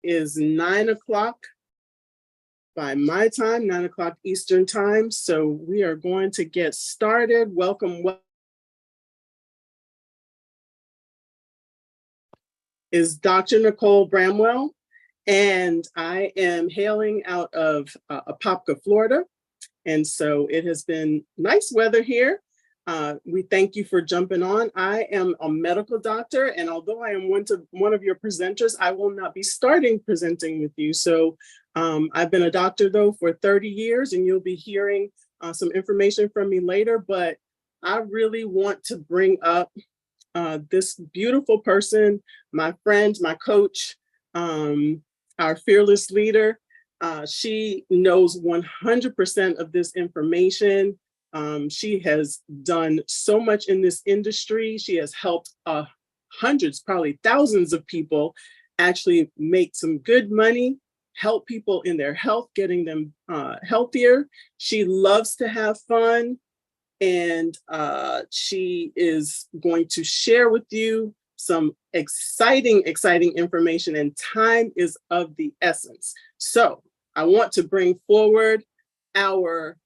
is 9 o'clock by my time, 9 o'clock Eastern time. So we are going to get started. Welcome. Is Dr. Nicole Bramwell, and I am hailing out of Apopka, Florida. And so it has been nice weather here. We thank you for jumping on. I am a medical doctor, and although I am one of your presenters, I will not be starting presenting with you. So I've been a doctor though for 30 years, and you'll be hearing some information from me later, but I really want to bring up this beautiful person, my friend, my coach, our fearless leader. She knows 100% of this information. She has done so much in this industry. She has helped hundreds, probably thousands of people actually make some good money, help people in their health, getting them healthier. She loves to have fun, and she is going to share with you some exciting information, and time is of the essence. So I want to bring forward our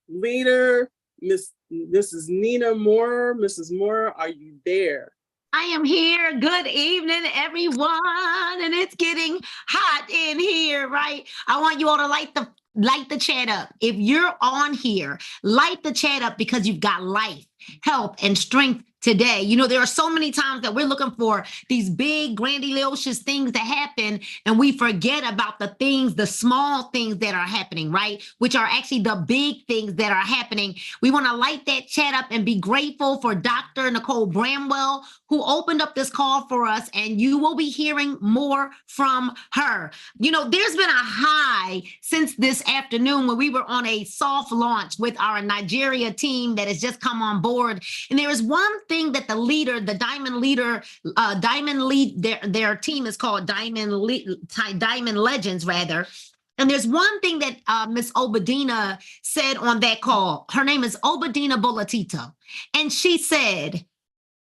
leader, Mrs. Nina Moore. Mrs. Moore, are you there? I am here. Good evening, everyone. And it's getting hot in here, right? I want you all to light the chat up. If you're on here, light the chat up, because you've got life, health, and strength today. You know, there are so many times that we're looking for these big, grandiose things to happen, and we forget about the things, the small things that are happening, right? Which are actually the big things that are happening. We want to light that chat up and be grateful for Dr. Nicole Bramwell, who opened up this call for us, and you will be hearing more from her. You know, there's been a high since this afternoon when we were on a soft launch with our Nigeria team that has just come on board. And there is one thing that the leader, the Diamond Leader, their team is called Diamond Legends, rather. And there's one thing that Miss Obadina said on that call. Her name is Obadina Bolatito. And she said,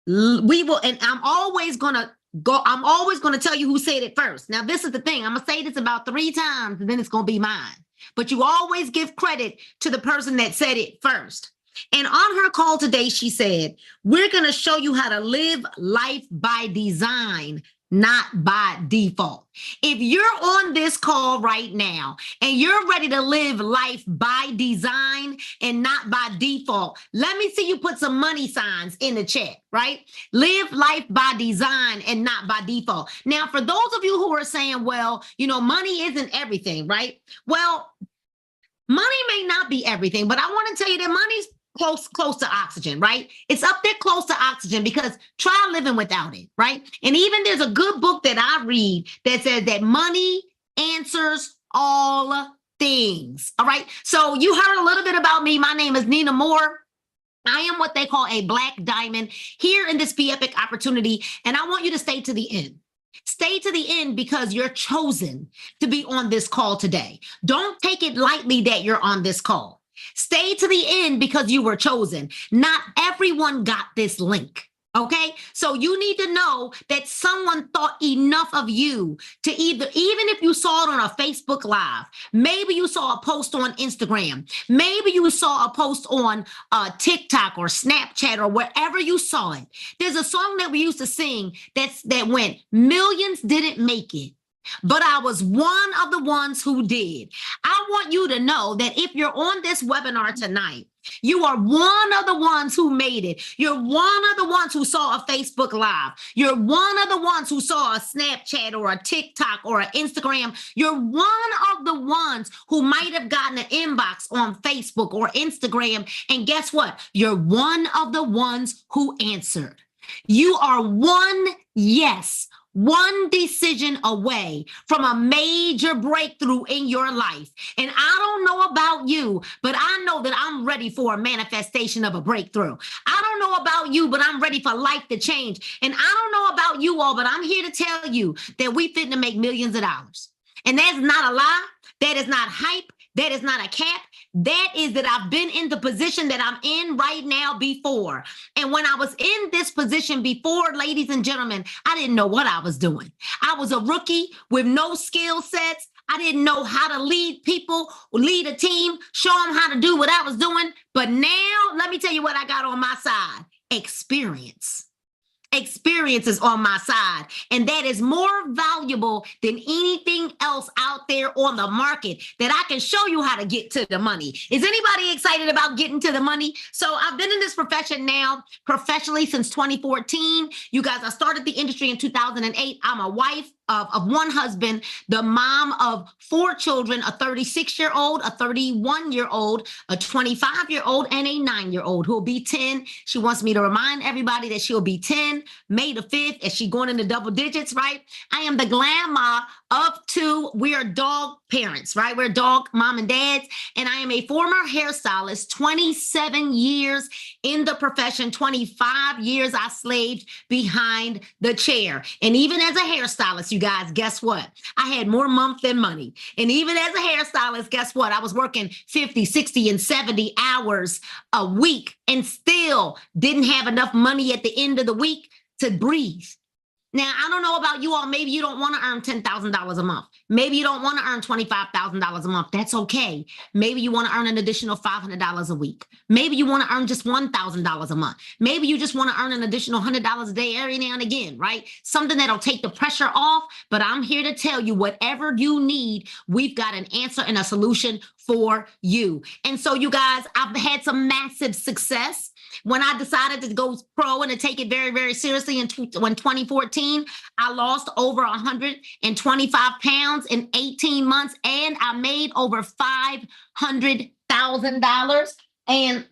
we will, and I'm always going to tell you who said it first. Now, this is the thing. I'm going to say this about 3 times, and then it's going to be mine. But you always give credit to the person that said it first. And on her call today, she said, we're going to show you how to live life by design, not by default. If you're on this call right now and you're ready to live life by design and not by default, let me see you put some money signs in the chat, right? Live life by design and not by default. Now, for those of you who are saying, well, you know, money isn't everything, right? Well, money may not be everything, but I want to tell you that money's close to oxygen, right? It's up there close to oxygen, because try living without it, right? And even there's a good book that I read that says that money answers all things, all right? So you heard a little bit about me. My name is Nina Moore. I am what they call a Black Diamond here in this Be Epic opportunity, and I want you to stay to the end. Stay to the end, because you're chosen to be on this call today. Don't take it lightly that you're on this call. Stay to the end, because you were chosen. Not everyone got this link. Okay, so you need to know that someone thought enough of you to even if you saw it on a Facebook Live, maybe you saw a post on Instagram, maybe you saw a post on TikTok or Snapchat or wherever you saw it. There's a song that we used to sing that went, millions didn't make it, but I was one of the ones who did. I want you to know that if you're on this webinar tonight, you are one of the ones who made it. You're one of the ones who saw a Facebook Live. You're one of the ones who saw a Snapchat or a TikTok or an Instagram. You're one of the ones who might have gotten an inbox on Facebook or Instagram. And guess what? You're one of the ones who answered. You are one decision away from a major breakthrough in your life. And I don't know about you, but I know that I'm ready for a manifestation of a breakthrough. I don't know about you, but I'm ready for life to change. And I don't know about you all, but I'm here to tell you that we fit to make millions of dollars. And that's not a lie. That is not hype. That is not a cap. That is that I've been in the position that I'm in right now before. And when I was in this position before, ladies and gentlemen, I didn't know what I was doing. I was a rookie with no skill sets. I didn't know how to lead people, lead a team, show them how to do what I was doing. But now, let me tell you what I got on my side: experience. Experience is on my side, and that is more valuable than anything else out there on the market, that I can show you how to get to the money. Is anybody excited about getting to the money? So I've been in this profession now professionally since 2014. You guys, I started the industry in 2008. I'm a wife of one husband, the mom of 4 children, a 36-year-old, a 31-year-old, a 25-year-old, and a 9-year-old who will be 10. She wants me to remind everybody that she'll be 10 May the 5th, as she going into double digits, right? I am the grandma of 2. We are dog parents, right? We're dog mom and dads. And I am a former hairstylist, 27 years in the profession, 25 years I slaved behind the chair. And even as a hairstylist, you guys, guess what? I had more month than money. And even as a hairstylist, guess what? I was working 50, 60, and 70 hours a week and still didn't have enough money at the end of the week to breathe. Now, I don't know about you all. Maybe you don't want to earn $10,000 a month. Maybe you don't want to earn $25,000 a month. That's okay. Maybe you want to earn an additional $500 a week. Maybe you want to earn just $1,000 a month. Maybe you just want to earn an additional $100 a day every now and again, right? Something that'll take the pressure off. But I'm here to tell you, whatever you need, we've got an answer and a solution for you. And so, you guys, I've had some massive success. When I decided to go pro and to take it very, very seriously in 2014, I lost over 125 pounds in 18 months, and I made over $500,000. And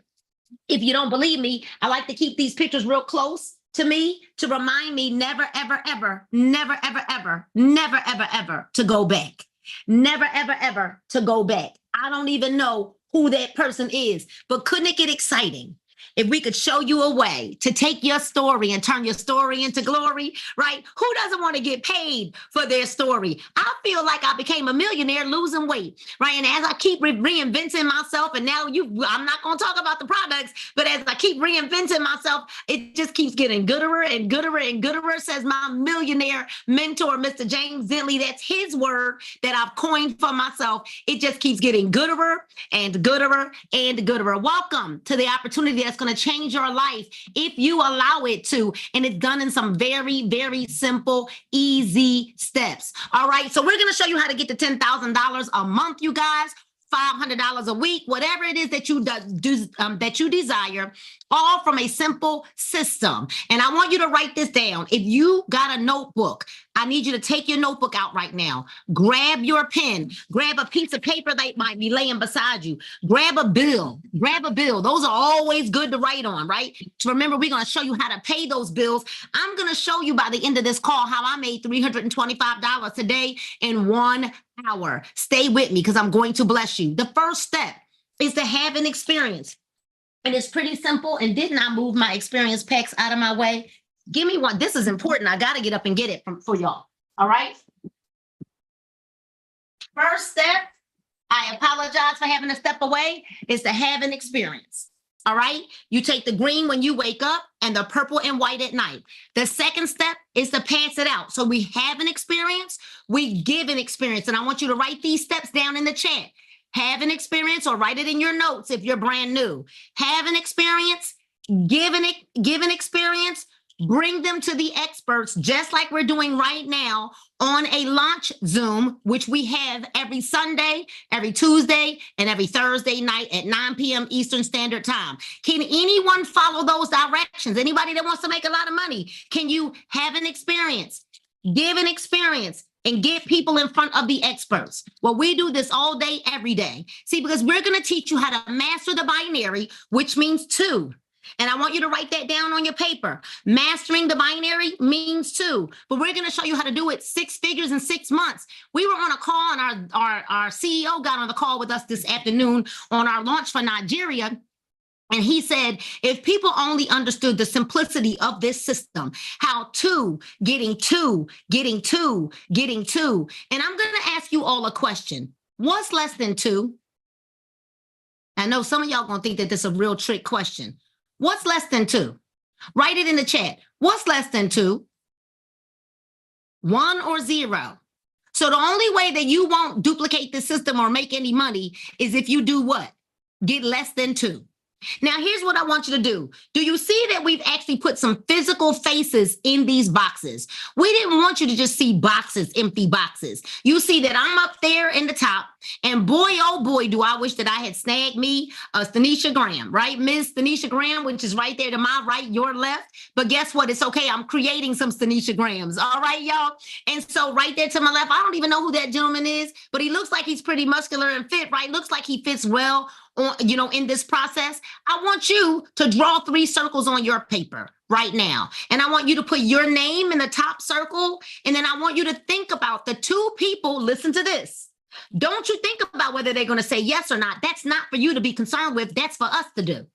if you don't believe me, I like to keep these pictures real close to me to remind me never, ever, ever, never, ever, ever, never, ever, ever to go back. Never, ever, ever to go back. I don't even know who that person is, but couldn't it get exciting if we could show you a way to take your story and turn your story into glory, right? Who doesn't want to get paid for their story? I feel like I became a millionaire losing weight, right? And as I keep reinventing myself, and now I'm not going to talk about the products, but as I keep reinventing myself, it just keeps getting gooder and gooder and gooder, says my millionaire mentor, Mr. James Dentley. That's his word that I've coined for myself. It just keeps getting gooder and gooder and gooder. Welcome to the opportunity that's going to change your life if you allow it to. And it's done in some very, very simple, easy steps. All right. So we're going to show you how to get to $10,000 a month, you guys. $500 a week, whatever it is that you that you desire, all from a simple system. And I want you to write this down. If you got a notebook, I need you to take your notebook out right now. Grab your pen. Grab a piece of paper that might be laying beside you. Grab a bill. Grab a bill. Those are always good to write on, right? So remember, we're going to show you how to pay those bills. I'm going to show you by the end of this call how I made $325 today in 1 hour. Stay with me because I'm going to bless you. The first step is to have an experience. And it's pretty simple. And didn't I move my experience packs out of my way? Give me one. This is important. I got to get up and get it for y'all. All right. First step, I apologize for having to step away, is to have an experience. All right. You take the green when you wake up and the purple and white at night. The second step is to pass it out. So we have an experience, we give an experience. And I want you to write these steps down in the chat. Have an experience, or write it in your notes if you're brand new. Have an experience, give an experience, bring them to the experts, just like we're doing right now on a launch Zoom, which we have every Sunday, every Tuesday, and every Thursday night at 9 p.m. Eastern Standard Time. Can anyone follow those directions? Anybody that wants to make a lot of money? Can you have an experience, give an experience, and get people in front of the experts? Well, we do this all day, every day. See, because we're going to teach you how to master the binary, which means 2. And I want you to write that down on your paper. Mastering the binary means 2, but we're going to show you how to do it 6 figures in 6 months. We were on a call, and our CEO got on the call with us this afternoon on our launch for Nigeria. And he said, if people only understood the simplicity of this system, how 2, getting 2, getting 2, getting 2. And I'm going to ask you all a question. What's less than 2? I know some of y'all gonna think that this is a real trick question. What's less than 2? Write it in the chat. What's less than 2? 1 or 0? So the only way that you won't duplicate the system or make any money is if you do what? Get less than 2. Now, here's what I want you to do. Do you see that we've actually put some physical faces in these boxes? We didn't want you to just see boxes, empty boxes. You see that I'm up there in the top, and boy, oh boy, do I wish that I had snagged me a Stanisha Graham, right? Miss Stanisha Graham, which is right there to my right, your left. But guess what? It's okay. I'm creating some Stanisha Grahams. All right, y'all? And so right there to my left, I don't even know who that gentleman is, but he looks like he's pretty muscular and fit, right? Looks like he fits well on, in this process. I want you to draw 3 circles on your paper right now. And I want you to put your name in the top circle. And then I want you to think about the 2 people. Listen to this. Don't you think about whether they're going to say yes or not. That's not for you to be concerned with. That's for us to do.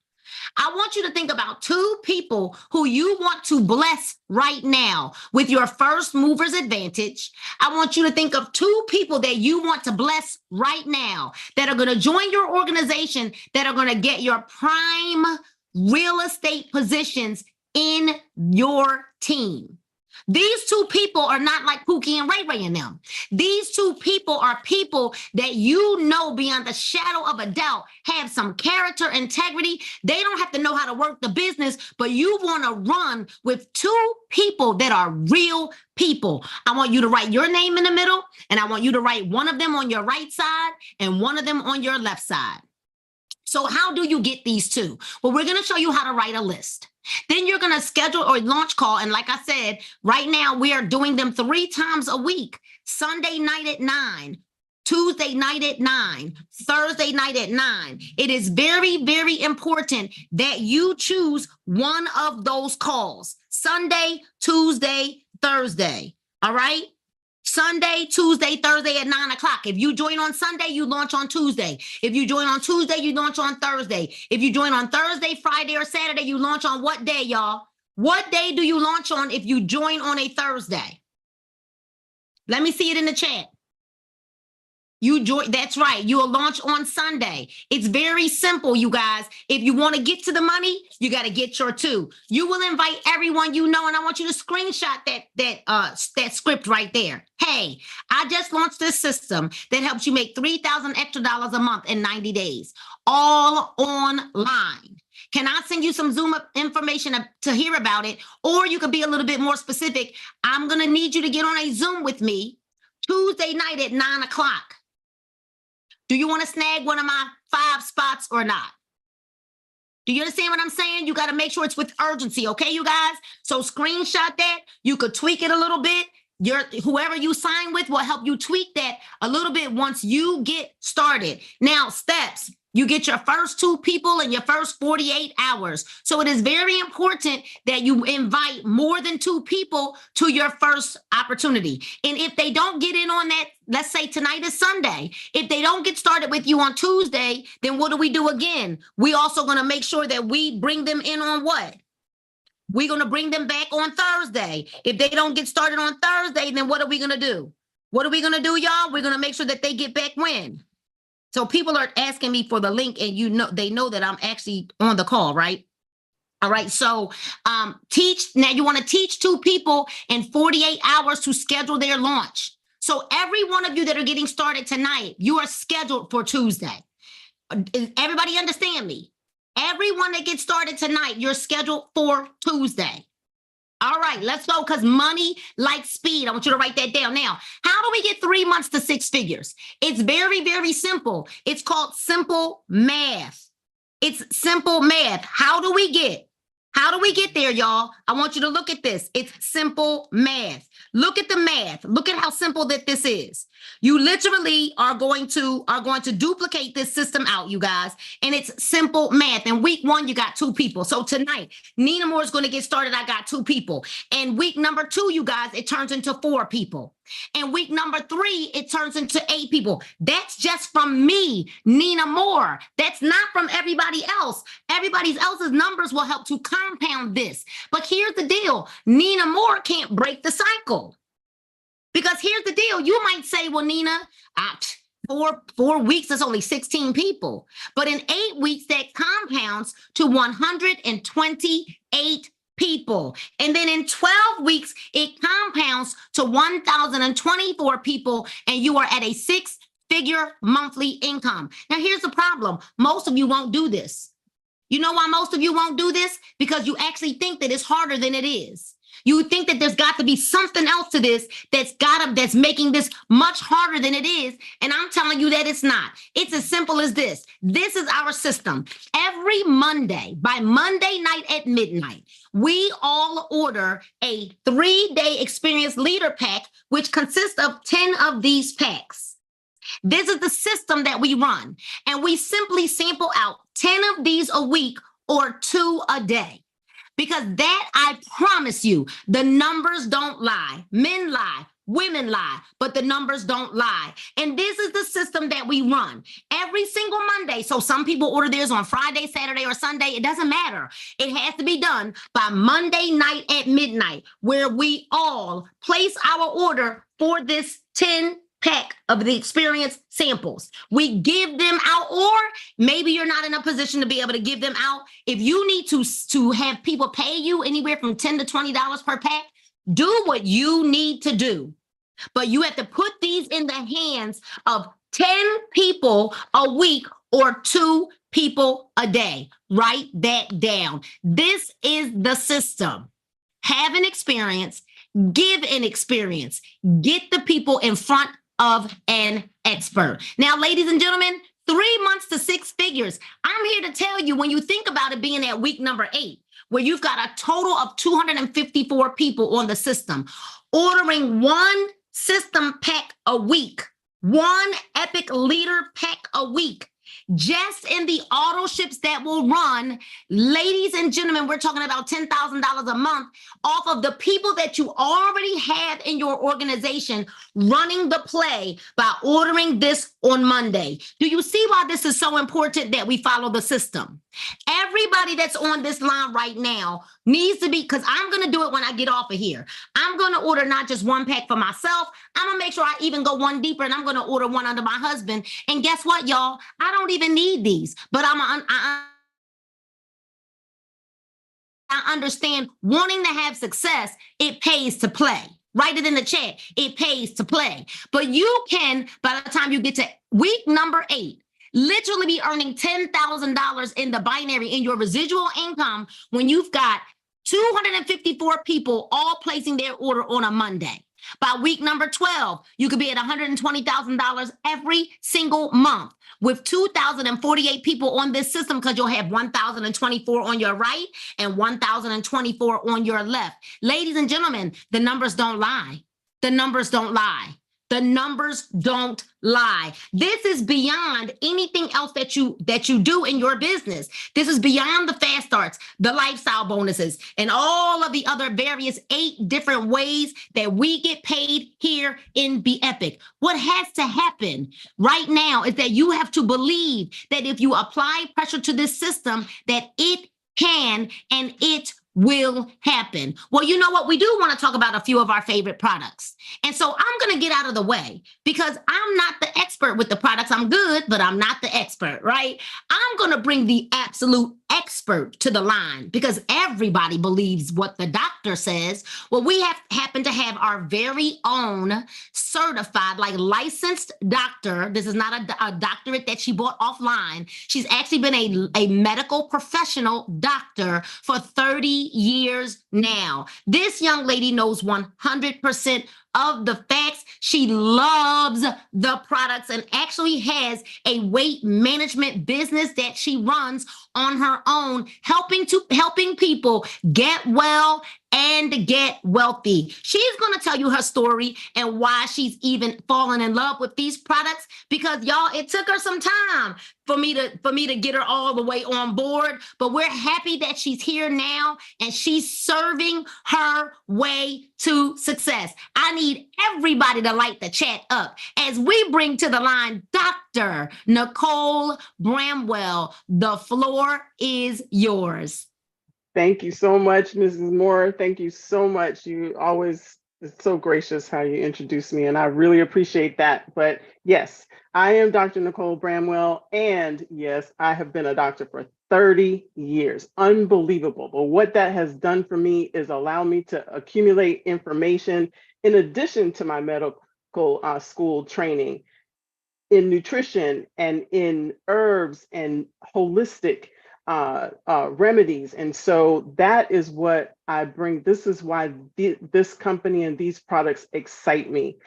I want you to think about 2 people who you want to bless right now with your first mover's advantage. I want you to think of 2 people that you want to bless right now that are going to join your organization, that are going to get your prime real estate positions in your team. These 2 people are not like Pookie and Ray Ray and them. These 2 people are people that you know beyond the shadow of a doubt have some character, integrity. They don't have to know how to work the business, but you want to run with 2 people that are real people. I want you to write your name in the middle, and I want you to write one of them on your right side and one of them on your left side. So how do you get these 2? Well, we're going to show you how to write a list. Then you're going to schedule a launch call. And like I said, right now we are doing them 3 times a week. Sunday night at 9, Tuesday night at 9, Thursday night at 9. It is very, very important that you choose one of those calls. Sunday, Tuesday, Thursday. All right? Sunday, Tuesday, Thursday at 9 o'clock. If you join on Sunday, you launch on Tuesday. If you join on Tuesday, you launch on Thursday. If you join on Thursday, Friday, or Saturday, you launch on what day, y'all? What day do you launch on if you join on a Thursday? Let me see it in the chat. You join, that's right. You will launch on Sunday. It's very simple, you guys. If you want to get to the money, you got to get your 2. You will invite everyone you know, and I want you to screenshot that script right there. Hey, I just launched this system that helps you make $3,000 extra a month in 90 days, all online. Can I send you some Zoom information to hear about it? Or you could be a little bit more specific. I'm going to need you to get on a Zoom with me Tuesday night at 9 o'clock. Do you want to snag one of my 5 spots or not? Do you understand what I'm saying? You got to make sure it's with urgency, okay, you guys? So screenshot that. You could tweak it a little bit. Whoever you sign with will help you tweak that a little bit once you get started. Now, steps. You get your first 2 people in your first 48 hours. So it is very important that you invite more than 2 people to your first opportunity. And if they don't get in on that, let's say tonight is Sunday. If they don't get started with you on Tuesday, then what do we do again? We also going to make sure that we bring them in on what? We're going to bring them back on Thursday. If they don't get started on Thursday, then what are we going to do? What are we going to do, y'all? We're going to make sure that they get back when? So people are asking me for the link, and they know that I'm actually on the call, right? All right. So now you want to teach 2 people in 48 hours to schedule their launch. So every one of you that are getting started tonight, you are scheduled for Tuesday. Everybody understand me? Everyone that gets started tonight, you're scheduled for Tuesday. All right, let's go, because money likes speed. I want you to write that down. Now, how do we get 3 months to 6 figures? It's very, very simple. It's called simple math. It's simple math. How do we get there, y'all? I want you to look at this. It's simple math. Look at the math. Look at how simple that this is. You literally are going to duplicate this system out, you guys, and it's simple math. In week 1, you got 2 people. So tonight, Nina Moore is going to get started. I got 2 people. And week number 2, you guys, it turns into 4 people. And week number 3, it turns into 8 people. That's just from me, Nina Moore. That's not from everybody else. Everybody else's numbers will help to compound this. But here's the deal. Nina Moore can't break the cycle. Because here's the deal. You might say, well, Nina, four weeks, that's only 16 people. But in 8 weeks, that compounds to 128 people. And then in 12 weeks, it compounds to 1,024 people, and you are at a six-figure monthly income. Now, here's the problem. Most of you won't do this. You know why most of you won't do this? Because you actually think that it's harder than it is. You think that there's got to be something else to this that's making this much harder than it is. And I'm telling you that it's not. It's as simple as this. This is our system. Every Monday, by Monday night at midnight, we all order a 3-day experience leader pack, which consists of 10 of these packs. This is the system that we run. And we simply sample out 10 of these a week or 2 a day. Because that, I promise you, the numbers don't lie. Men lie, women lie, but the numbers don't lie. And this is the system that we run every single Monday. So some people order theirs on Friday, Saturday, or Sunday. It doesn't matter. It has to be done by Monday night at midnight, where we all place our order for this 10 pack of the experience samples. We give them out, or maybe you're not in a position to be able to give them out. If you need to have people pay you anywhere from $10 to $20 per pack, do what you need to do. But you have to put these in the hands of 10 people a week or 2 people a day. Write that down. This is the system. Have an experience, give an experience, get the people in front of an expert. Now, ladies and gentlemen, 3 months to 6 figures. I'm here to tell you, when you think about it being at week number 8, where you've got a total of 254 people on the system, ordering 1 system pack a week, 1 epic leader pack a week, just in the auto ships that will run, ladies and gentlemen, we're talking about $10,000 a month off of the people that you already have in your organization running the play by ordering this on Monday. Do you see why this is so important that we follow the system? Everybody that's on this line right now needs to be, because I'm going to do it when I get off of here. I'm going to order not just 1 pack for myself. I'm going to make sure I even go 1 deeper, and I'm going to order 1 under my husband. And guess what, y'all? I don't even need these, but I understand wanting to have success, it pays to play. Write it in the chat. It pays to play. But you can, by the time you get to week number 8, literally be earning $10,000 in the binary in your residual income when you've got 254 people all placing their order on a Monday. By week number 12, you could be at $120,000 every single month with 2,048 people on this system, because you'll have 1,024 on your right and 1,024 on your left. Ladies and gentlemen, the numbers don't lie. The numbers don't lie. The numbers don't lie. This is beyond anything else that you do in your business. This is beyond the fast starts, the lifestyle bonuses, and all of the other various 8 different ways that we get paid here in Be Epic. What has to happen right now is that you have to believe that if you apply pressure to this system, that it can and it will happen. Well, you know what? We do want to talk about a few of our favorite products. And so I'm going to get out of the way, because I'm not the expert with the products. I'm good, but I'm not the expert, right? I'm going to bring the absolute expert to the line, because everybody believes what the doctor says. Well, we happen to have our very own certified, licensed doctor. This is not a doctorate that she bought offline. She's actually been a medical professional doctor for 30 years now. This young lady knows 100% of the facts. She loves the products and actually has a weight management business that she runs on her own, helping people get well and get wealthy. She's going to tell you her story and why she's even fallen in love with these products, because y'all, it took her some time for me to get her all the way on board, but we're happy that she's here now and she's serving her way to success. I need everybody to light the chat up as we bring to the line Dr. Nicole Bramwell. The floor is yours. Thank you so much, Mrs. Moore. Thank you so much. You always It's so gracious how you introduced me, and I really appreciate that. But yes, I am Dr. Nicole Bramwell, and yes, I have been a doctor for 30 years. Unbelievable. But what that has done for me is allow me to accumulate information in addition to my medical school training in nutrition and in herbs and holistic remedies. And so that is what I bring. This is why this company and these products excite me.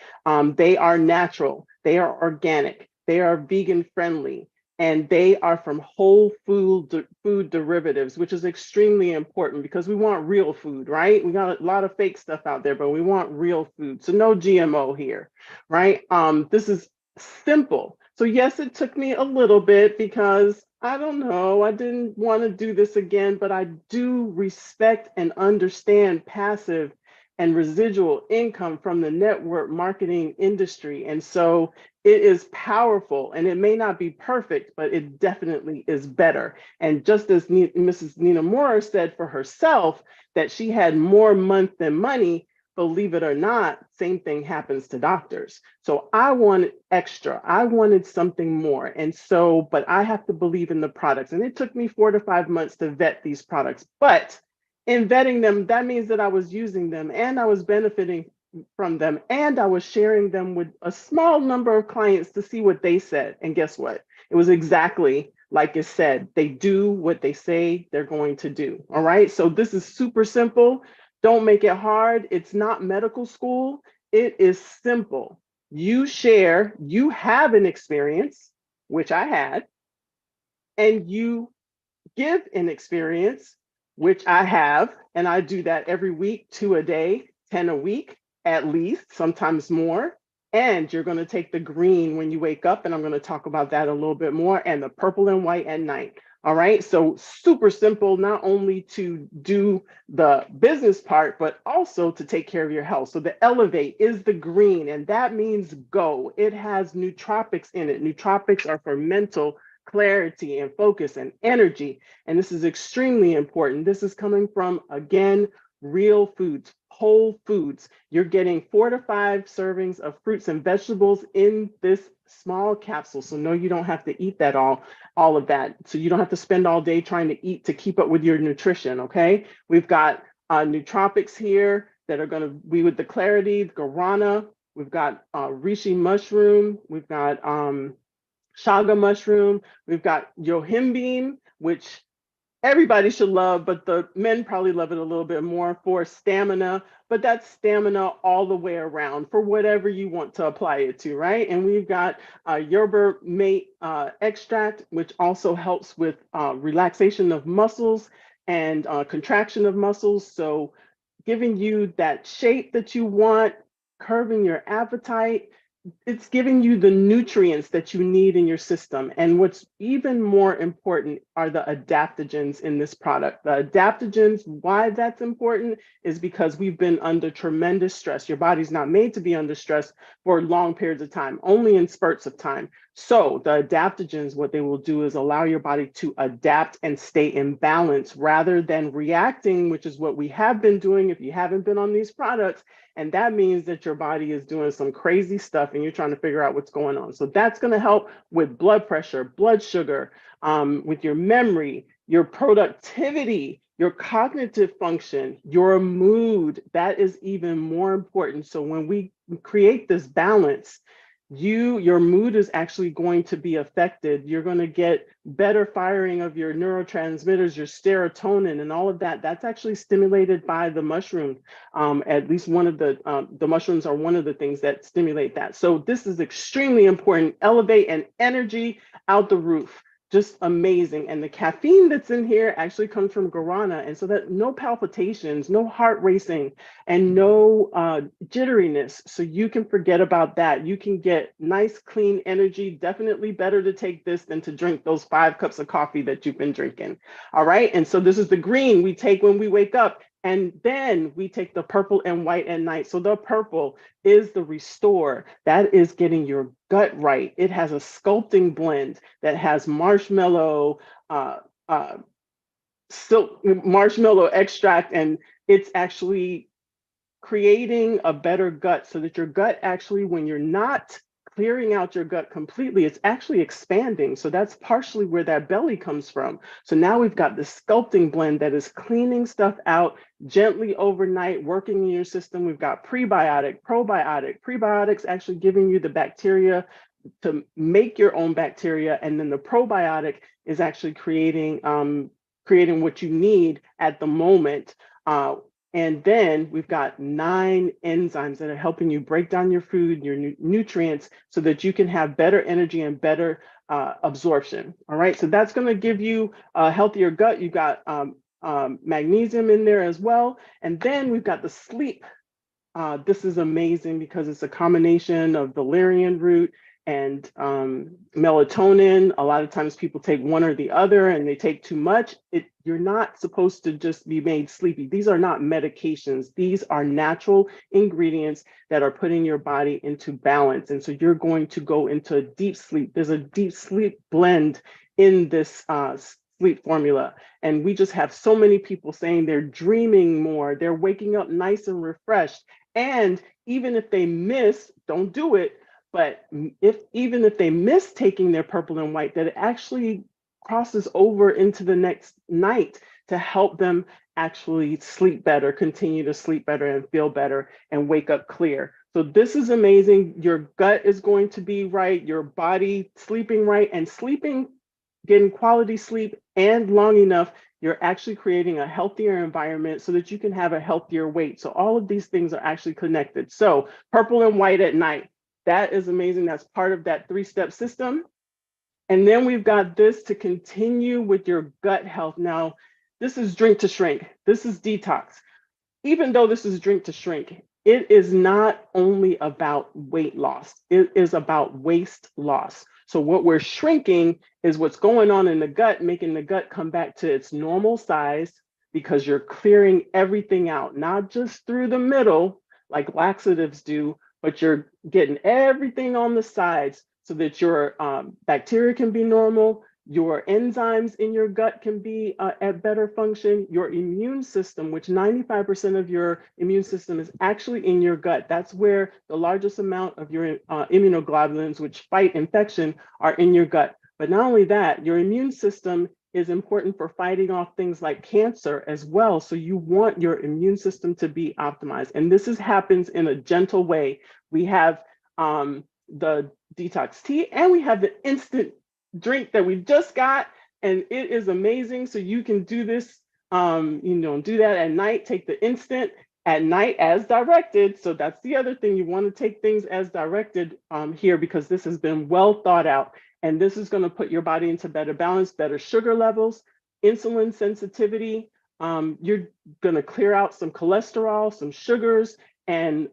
They are natural, they are organic, they are vegan friendly, and they are from whole food derivatives, which is extremely important because we want real food, right? We got a lot of fake stuff out there, but we want real food. So no GMO here, right? This is simple. So yes, it took me a little bit because I don't know, I didn't want to do this again, but I do respect and understand passive and residual income from the network marketing industry. And so it is powerful, and it may not be perfect, but it definitely is better. And just as Mrs. Nina Moore said for herself, that she had more month than money, believe it or not, same thing happens to doctors. So I wanted extra. I wanted something more. And so, but I have to believe in the products. And it took me 4 to 5 months to vet these products. But in vetting them, that means that I was using them and I was benefiting from them and I was sharing them with a small number of clients to see what they said. And guess what? It was exactly like it said. They do what they say they're going to do. All right. So this is super simple. Don't make it hard. It's not medical school. It is simple. You share, you have an experience, which I had, and you give an experience, which I have, and I do that every week, 2 a day, 10 a week, at least, sometimes more. And you're going to take the green when you wake up, and I'm going to talk about that a little bit more, and the purple and white at night. All right, so super simple, not only to do the business part, but also to take care of your health. So the Elevate is the green, and that means go. It has nootropics in it. Nootropics are for mental clarity and focus and energy. And this is extremely important. This is coming from, again, real foods, whole foods. You're getting 4 to 5 servings of fruits and vegetables in this small capsule. So no, you don't have to eat that all of that. So you don't have to spend all day trying to eat to keep up with your nutrition, okay? We've got nootropics here that are gonna be with the clarity, the guarana. We've got reishi mushroom. We've got chaga mushroom. We've got yohimbine, which everybody should love, but the men probably love it a little bit more for stamina, but that's stamina all the way around for whatever you want to apply it to, right? And we've got yerba mate extract, which also helps with relaxation of muscles and contraction of muscles. So giving you that shape that you want, curbing your appetite, it's giving you the nutrients that you need in your system. And what's even more important are the adaptogens in this product. The adaptogens, why that's important is because we've been under tremendous stress. Your body's not made to be under stress for long periods of time, only in spurts of time. So the adaptogens, what they will do is allow your body to adapt and stay in balance rather than reacting, which is what we have been doing if you haven't been on these products. And that means that your body is doing some crazy stuff and you're trying to figure out what's going on. So that's going to help with blood pressure, blood sugar, with your memory, your productivity, your cognitive function, your mood. That is even more important. So when we create this balance, your mood is actually going to be affected. You're going to get better firing of your neurotransmitters, your serotonin and all of that. That's actually stimulated by the mushroom. At least one of the mushrooms are one of the things that stimulate that. So this is extremely important. Elevate and energy out the roof. Just amazing. And the caffeine that's in here actually comes from guarana. And so that no palpitations, no heart racing, and no jitteriness. So you can forget about that. You can get nice, clean energy. Definitely better to take this than to drink those 5 cups of coffee that you've been drinking. All right. And so this is the green we take when we wake up. And then we take the purple and white at night. So the purple is the restore. That is getting your gut right. It has a sculpting blend that has marshmallow, marshmallow extract, and it's actually creating a better gut so that your gut actually, when you're not clearing out your gut completely, it's actually expanding. So that's partially where that belly comes from. So now we've got this sculpting blend that is cleaning stuff out gently overnight, working in your system. We've got prebiotic, probiotic, prebiotics actually giving you the bacteria to make your own bacteria. And then the probiotic is actually creating what you need at the moment. And then we've got 9 enzymes that are helping you break down your food, your nutrients, so that you can have better energy and better absorption. All right, so that's going to give you a healthier gut. You've got magnesium in there as well. And then we've got the sleep. This is amazing because it's a combination of valerian root and melatonin. A lot of times people take one or the other and they take too much. You're not supposed to just be made sleepy. These are not medications. These are natural ingredients that are putting your body into balance. And so you're going to go into a deep sleep. There's a deep sleep blend in this sleep formula. And we just have so many people saying they're dreaming more, they're waking up nice and refreshed. And even if they miss, don't do it, but even if they miss taking their purple and white, that it actually crosses over into the next night to help them actually sleep better, continue to sleep better and feel better and wake up clear. So this is amazing. Your gut is going to be right, your body sleeping right, and sleeping, getting quality sleep and long enough, you're actually creating a healthier environment so that you can have a healthier weight. So all of these things are actually connected. So purple and white at night, that is amazing. That's part of that 3-step system. And then we've got this to continue with your gut health. Now, this is drink to shrink. This is detox. Even though this is drink to shrink, it is not only about weight loss. It is about waste loss. So what we're shrinking is what's going on in the gut, making the gut come back to its normal size because you're clearing everything out, not just through the middle like laxatives do, but you're getting everything on the sides so that your bacteria can be normal, your enzymes in your gut can be at better function, your immune system, which 95% of your immune system is actually in your gut. That's where the largest amount of your immunoglobulins, which fight infection, are in your gut. But not only that, your immune system is important for fighting off things like cancer as well. So you want your immune system to be optimized. And this happens in a gentle way. We have the detox tea and we have the instant drink that we just got, and it is amazing. So you can do this, do that at night, take the instant at night as directed. So that's the other thing. You want to take things as directed here because this has been well thought out. And this is going to put your body into better balance, better sugar levels, insulin sensitivity. You're going to clear out some cholesterol, some sugars, and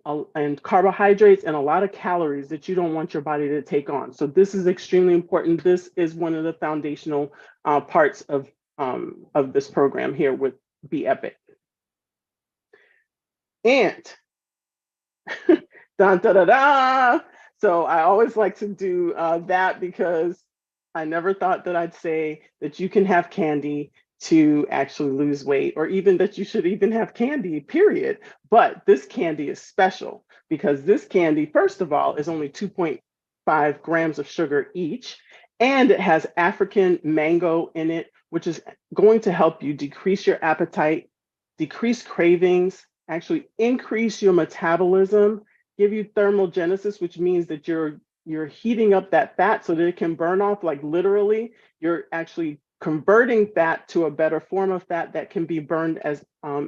carbohydrates, and a lot of calories that you don't want your body to take on. So this is extremely important. This is one of the foundational parts of this program here with Be Epic. And da da da da. So I always like to do that because I never thought that I'd say that you can have candy to actually lose weight, or even that you should even have candy, period. But this candy is special because this candy, first of all, is only 2.5 grams of sugar each, and it has African mango in it, which is going to help you decrease your appetite, decrease cravings, actually increase your metabolism, give you thermogenesis, which means that you're heating up that fat so that it can burn off. Like literally, you're actually converting fat to a better form of fat that can be burned as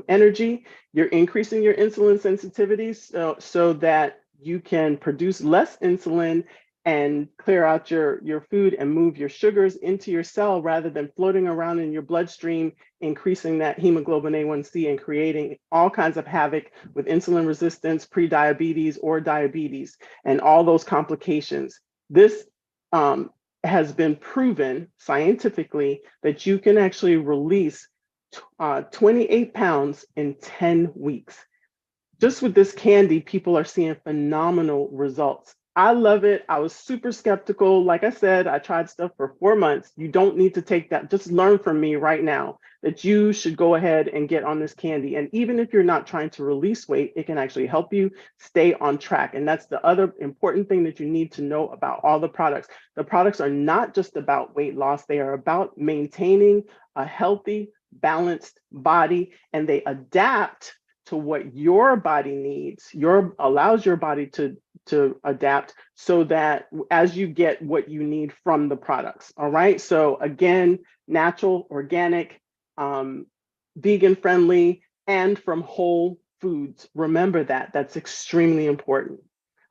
energy. You're increasing your insulin sensitivity so that you can produce less insulin and clear out your food and move your sugars into your cell rather than floating around in your bloodstream, increasing that hemoglobin A1C and creating all kinds of havoc with insulin resistance, prediabetes, or diabetes, and all those complications. This has been proven scientifically that you can actually release 28 pounds in 10 weeks. Just with this candy, people are seeing phenomenal results. I love it. I was super skeptical. Like I said, I tried stuff for 4 months. You don't need to take that. Just learn from me right now that you should go ahead and get on this candy. And even if you're not trying to release weight, it can actually help you stay on track. And that's the other important thing that you need to know about all the products. The products are not just about weight loss, they are about maintaining a healthy, balanced body, and they adapt to what your body needs. Allows your body to adapt so that as you get what you need from the products. All right. So again, natural, organic, vegan friendly, and from whole foods. Remember that. That's extremely important.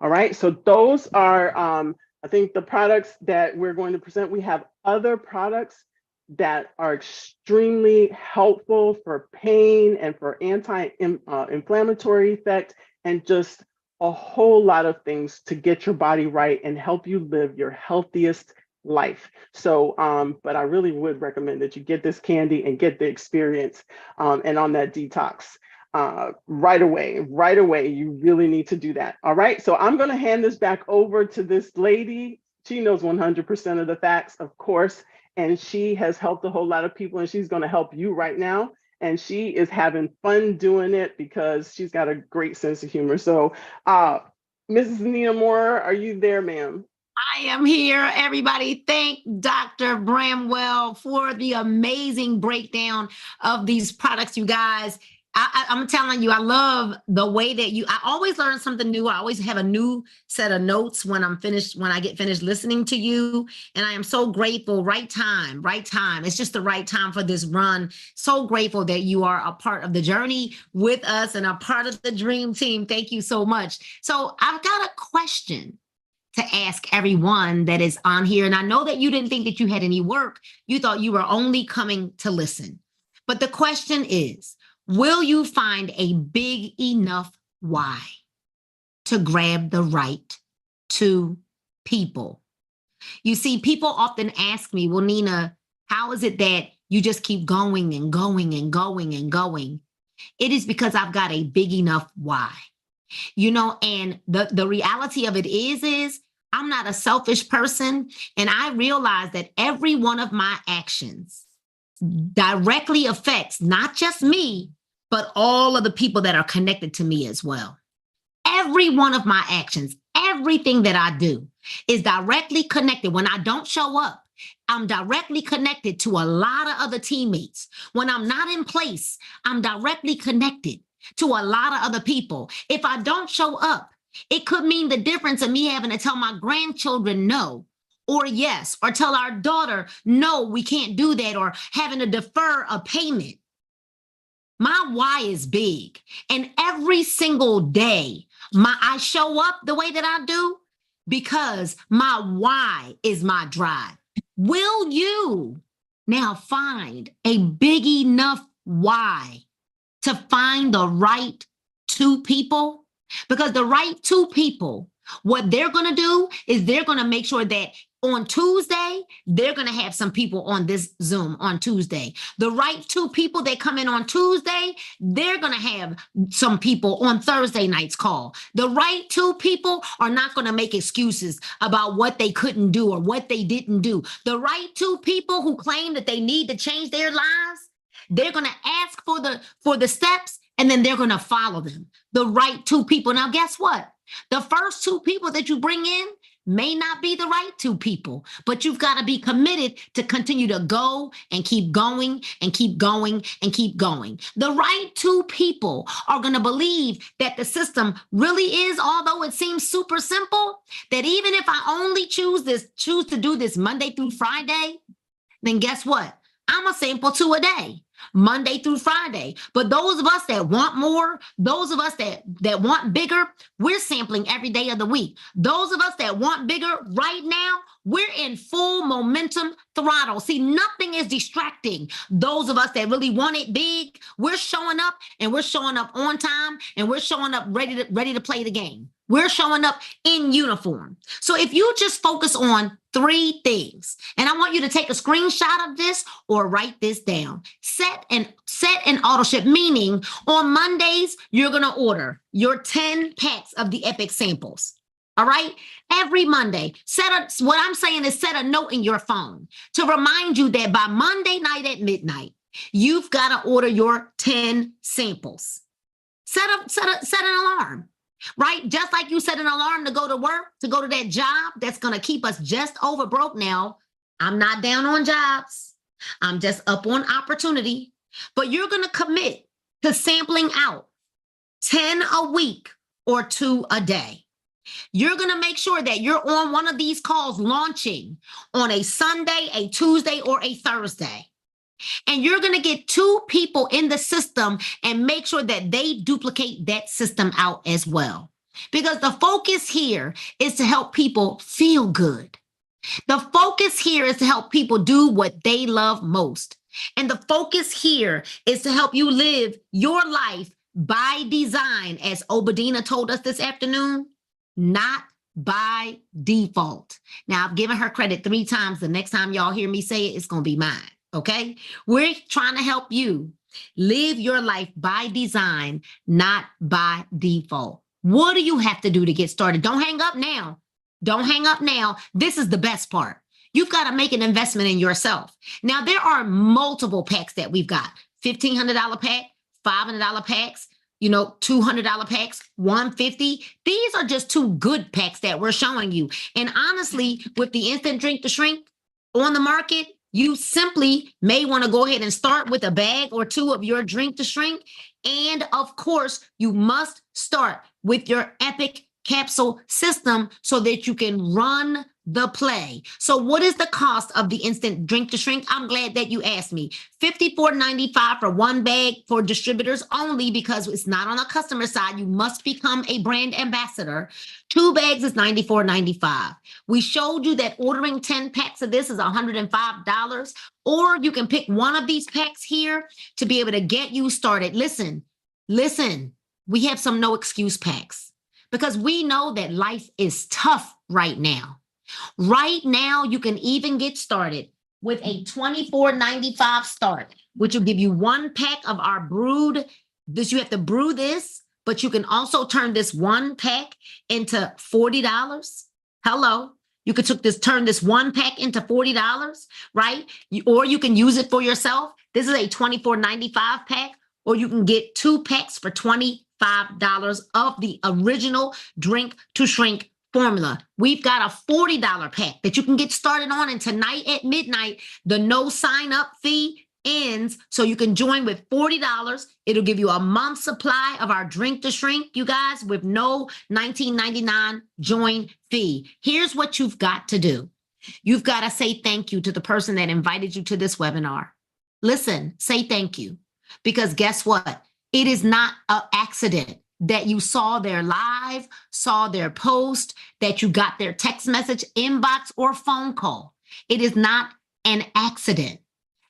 All right. So those are, I think, the products that we're going to present. We have other products that are extremely helpful for pain and for anti-inflammatory effect, and just a whole lot of things to get your body right and help you live your healthiest life. So, but I really would recommend that you get this candy and get the experience, and on that detox right away. You really need to do that. All right. So I'm going to hand this back over to this lady. She knows 100% of the facts, of course, and she has helped a whole lot of people, and she's going to help you right now. And she is having fun doing it because she's got a great sense of humor. So, Mrs. Nina Moore, are you there, ma'am? I am here, everybody. Thank Dr. Bramwell for the amazing breakdown of these products, you guys. I'm telling you, I love the way that I always learn something new. I always have a new set of notes when I get finished listening to you. And I am so grateful. Right time. It's just the right time for this run. So grateful that you are a part of the journey with us and a part of the dream team. Thank you so much. So I've got a question to ask everyone that is on here. And I know that you didn't think that you had any work. You thought you were only coming to listen. But the question is, will you find a big enough why to grab the right two people? You see, people often ask me, well, Nina, how is it that you just keep going and going and going and going? It is because I've got a big enough why. And the reality of it is I'm not a selfish person. And I realize that every one of my actions directly affects not just me, but all of the people that are connected to me as well. Every one of my actions, everything that I do is directly connected. When I don't show up, I'm directly connected to a lot of other teammates. When I'm not in place, I'm directly connected to a lot of other people. If I don't show up, it could mean the difference of me having to tell my grandchildren no, or yes, or tell our daughter, no, we can't do that, or having to defer a payment. My why is big. And every single day, I show up the way that I do because my why is my drive. Will you now find a big enough why to find the right two people? Because the right two people, what they're going to do is they're going to make sure that on Tuesday, they're going to have some people on this Zoom on Tuesday. The right two people that come in on Tuesday, they're going to have some people on Thursday night's call. The right two people are not going to make excuses about what they couldn't do or what they didn't do. The right two people who claim that they need to change their lives, they're going to ask for the steps, and then they're going to follow them. The right two people. Now, guess what? The first two people that you bring in may not be the right two people, but you've got to be committed to continue to go and keep going and keep going and keep going. The right two people are going to believe that the system really is, although it seems super simple, that even if I only choose to do this Monday through Friday, then guess what? I'm a sample two a day. Monday through Friday. But those of us that want more, those of us that want bigger, we're sampling every day of the week. Those of us that want bigger right now, we're in full momentum throttle. See, nothing is distracting those of us that really want it big. We're showing up, and we're showing up on time, and we're showing up ready to play the game. We're showing up in uniform. So if you just focus on 3 things, and I want you to take a screenshot of this or write this down. Set an auto ship, meaning on Mondays, you're going to order your 10 packs of the Epic samples. All right. Every Monday, what I'm saying is set a note in your phone to remind you that by Monday night at midnight, you've got to order your 10 samples. Set an alarm, right? Just like you set an alarm to go to work, to go to that job that's going to keep us just over broke now. I'm not down on jobs. I'm just up on opportunity. But you're going to commit to sampling out 10 a week or 2 a day. You're going to make sure that you're on one of these calls launching on a Sunday, a Tuesday, or a Thursday. And you're going to get 2 people in the system and make sure that they duplicate that system out as well. Because the focus here is to help people feel good. The focus here is to help people do what they love most. And the focus here is to help you live your life by design, as Obadina told us this afternoon, not by default. Now, I've given her credit 3 times. The next time y'all hear me say it, it's going to be mine. Okay? We're trying to help you live your life by design, not by default. What do you have to do to get started? Don't hang up now. Don't hang up now. This is the best part. You've got to make an investment in yourself. Now, there are multiple packs that we've got. $1,500 pack, $500 packs, $200 packs, $150. These are just 2 good packs that we're showing you. And honestly, with the instant drink to shrink on the market, you simply may want to go ahead and start with a bag or 2 of your drink to shrink. And of course, you must start with your Epic capsule system so that you can run the play. So what is the cost of the instant drink to shrink? I'm glad that you asked me. $54.95 for 1 bag for distributors only, because it's not on the customer side. You must become a brand ambassador. 2 bags is $94.95. We showed you that ordering 10 packs of this is $105, or you can pick one of these packs here to be able to get you started. Listen, we have some no excuse packs because we know that life is tough right now. Right now, you can even get started with a $24.95 start, which will give you 1 pack of our brewed. You have to brew this, but you can also turn this 1 pack into $40. Hello. You could turn this 1 pack into $40, right? Or you can use it for yourself. This is a $24.95 pack, or you can get 2 packs for $25 of the original drink to shrink formula. We've got a $40 pack that you can get started on, and tonight at midnight, the no sign up fee ends, so you can join with $40. It'll give you a month's supply of our drink to shrink, you guys, with no $19.99 join fee. Here's what you've got to do. You've got to say thank you to the person that invited you to this webinar. Listen, say thank you, because guess what? It is not an accident that you saw their live, saw their post, that you got their text message, inbox, or phone call. It is not an accident.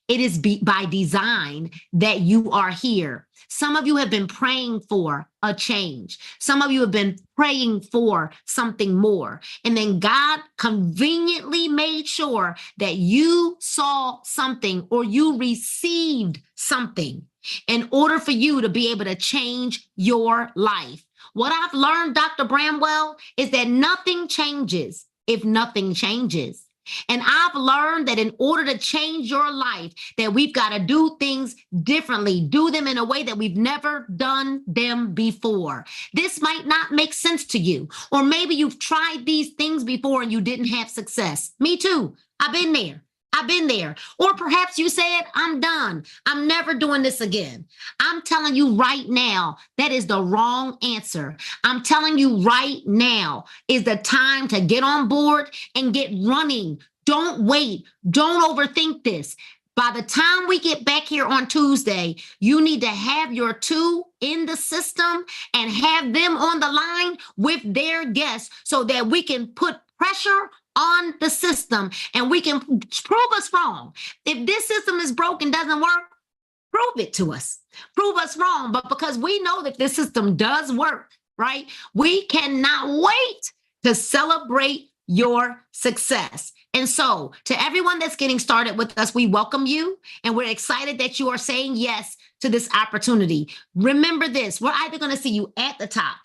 It is by design that you are here. Some of you have been praying for a change. Some of you have been praying for something more. And then God conveniently made sure that you saw something or you received something in order for you to be able to change your life. What I've learned, Dr. Bramwell, is that nothing changes if nothing changes. And I've learned that in order to change your life, that we've got to do things differently, do them in a way that we've never done them before. This might not make sense to you, or maybe you've tried these things before and you didn't have success. Me too. I've been there. Or perhaps you said, I'm done. I'm never doing this again. I'm telling you right now, that is the wrong answer. I'm telling you right now is the time to get on board and get running. Don't wait. Don't overthink this. By the time we get back here on Tuesday, you need to have your 2 in the system and have them on the line with their guests so that we can put pressure on the system and we can prove us wrong. If this system is broken, doesn't work, prove it to us. Prove us wrong. But because we know that this system does work, right? We cannot wait to celebrate your success. And so to everyone that's getting started with us, we welcome you and we're excited that you are saying yes to this opportunity. Remember this, we're either going to see you at the top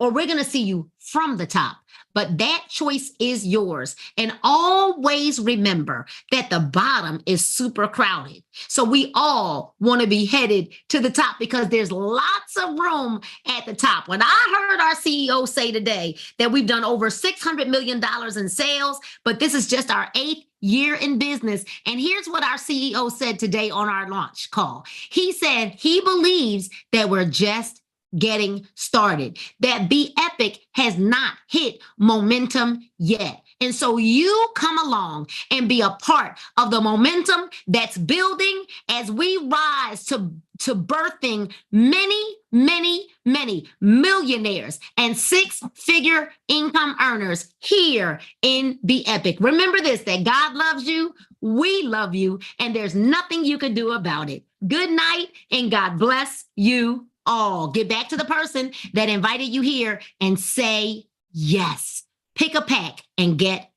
or we're going to see you from the top. But that choice is yours. And always remember that the bottom is super crowded. So we all want to be headed to the top because there's lots of room at the top. When I heard our CEO say today that we've done over $600 million in sales, but this is just our 8th year in business. And here's what our CEO said today on our launch call. He said he believes that we're just getting started, that Be Epic has not hit momentum yet. And so you come along and be a part of the momentum that's building as we rise to birthing many, many, many millionaires and 6-figure income earners here in Be Epic. Remember this, that God loves you, we love you, and there's nothing you can do about it. Good night, and God bless you all. Get back to the person that invited you here and say yes. Pick a pack and get